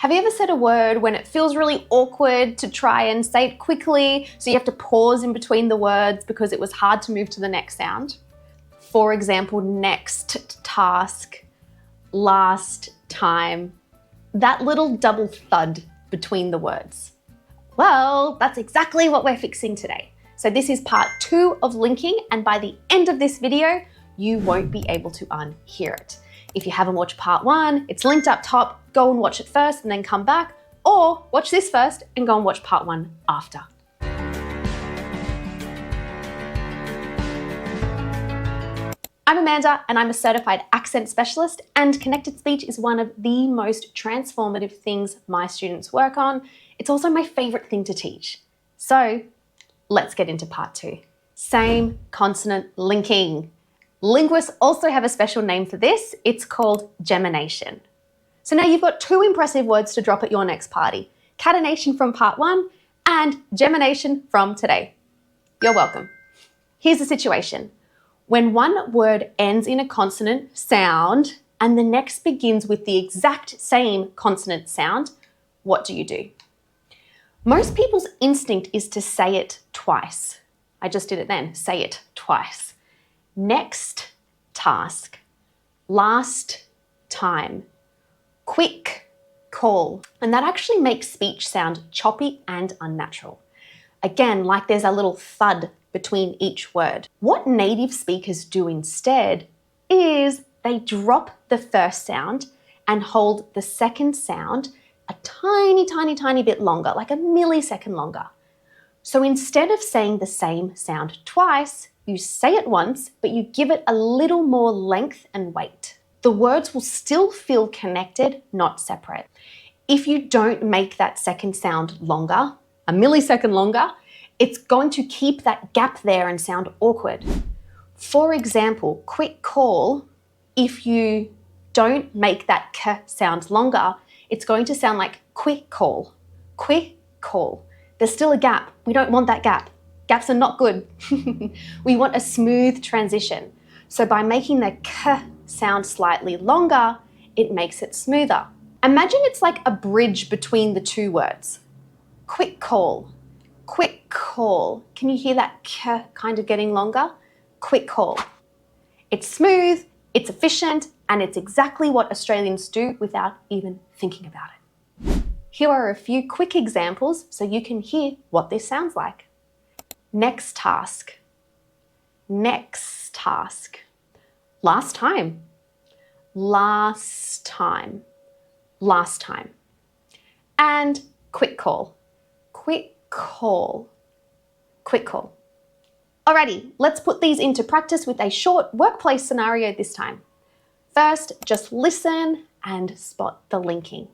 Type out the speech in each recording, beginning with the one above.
Have you ever said a word when it feels really awkward to try and say it quickly, so you have to pause in between the words because it was hard to move to the next sound? For example, next task, last time. That little double thud between the words. Well, that's exactly what we're fixing today. So this is part 2 of linking, and by the end of this video, you won't be able to unhear it. If you haven't watched part 1, it's linked up top. Go and watch it first and then come back, or watch this first and go and watch part 1 after. I'm Amanda and I'm a certified accent specialist, and connected speech is one of the most transformative things my students work on. It's also my favorite thing to teach. So let's get into part 2. Same consonant linking. Linguists also have a special name for this. It's called gemination. So now you've got 2 impressive words to drop at your next party. Catenation from part 1 and gemination from today. You're welcome. Here's the situation. When one word ends in a consonant sound and the next begins with the exact same consonant sound, what do? Most people's instinct is to say it twice. I just did it then. Say it twice. Next task, last time, quick call. And that actually makes speech sound choppy and unnatural. Again, like there's a little thud between each word. What native speakers do instead is they drop the first sound and hold the second sound a tiny bit longer, like a millisecond longer. So instead of saying the same sound twice, you say it once, but you give it a little more length and weight. The words will still feel connected, not separate. If you don't make that second sound longer, a millisecond longer, it's going to keep that gap there and sound awkward. For example, quick call, if you don't make that k sound longer, it's going to sound like quick call, quick call. There's still a gap. We don't want that gap. Gaps are not good. We want a smooth transition. So by making the k sound slightly longer, it makes it smoother. Imagine it's like a bridge between the 2 words. Quick call, quick call. Can you hear that k kind of getting longer? Quick call. It's smooth, it's efficient, and it's exactly what Australians do without even thinking about it. Here are a few quick examples so you can hear what this sounds like. Next task, next task. Last time, last time, last time. And quick call, quick call, quick call. Alrighty, let's put these into practice with a short workplace scenario this time. First, just listen and spot the linking.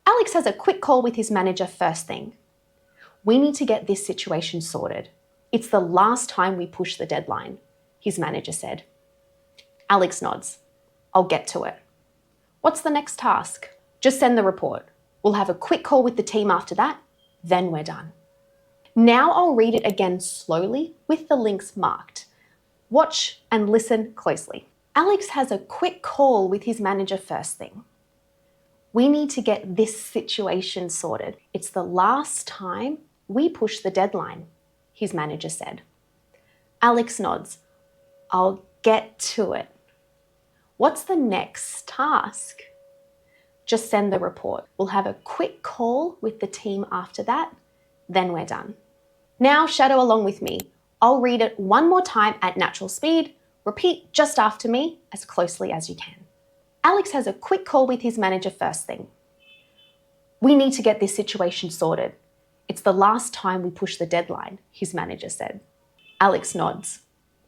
Alex has a quick call with his manager first thing. We need to get this situation sorted. It's the last time we push the deadline, his manager said. Alex nods. I'll get to it. What's the next task? Just send the report. We'll have a quick call with the team after that, then we're done. Now I'll read it again slowly with the links marked. Watch and listen closely. Alex has a quick call with his manager first thing. We need to get this situation sorted. It's the last time we push the deadline, his manager said. Alex nods. I'll get to it. What's the next task? Just send the report. We'll have a quick call with the team after that, then we're done. Now shadow along with me. I'll read it one more time at natural speed. Repeat just after me as closely as you can. Alex has a quick call with his manager first thing. We need to get this situation sorted. It's the last time we push the deadline, his manager said. Alex nods.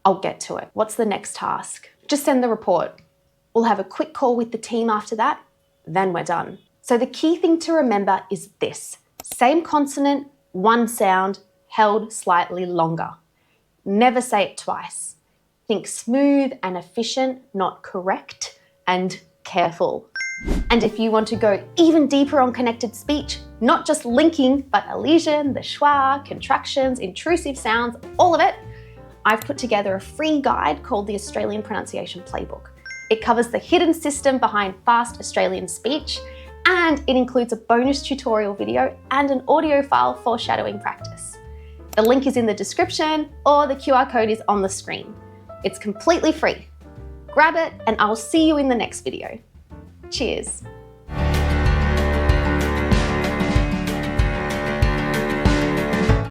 I'll get to it. What's the next task? Just send the report. We'll have a quick call with the team after that, then we're done. So the key thing to remember is this. Same consonant, one sound, held slightly longer. Never say it twice. Think smooth and efficient, not correct and careful. And if you want to go even deeper on connected speech, not just linking, but elision, the schwa, contractions, intrusive sounds, all of it, I've put together a free guide called the Australian Pronunciation Playbook. It covers the hidden system behind fast Australian speech and it includes a bonus tutorial video and an audio file for shadowing practice. The link is in the description or the QR code is on the screen. It's completely free. Grab it and I'll see you in the next video. Cheers.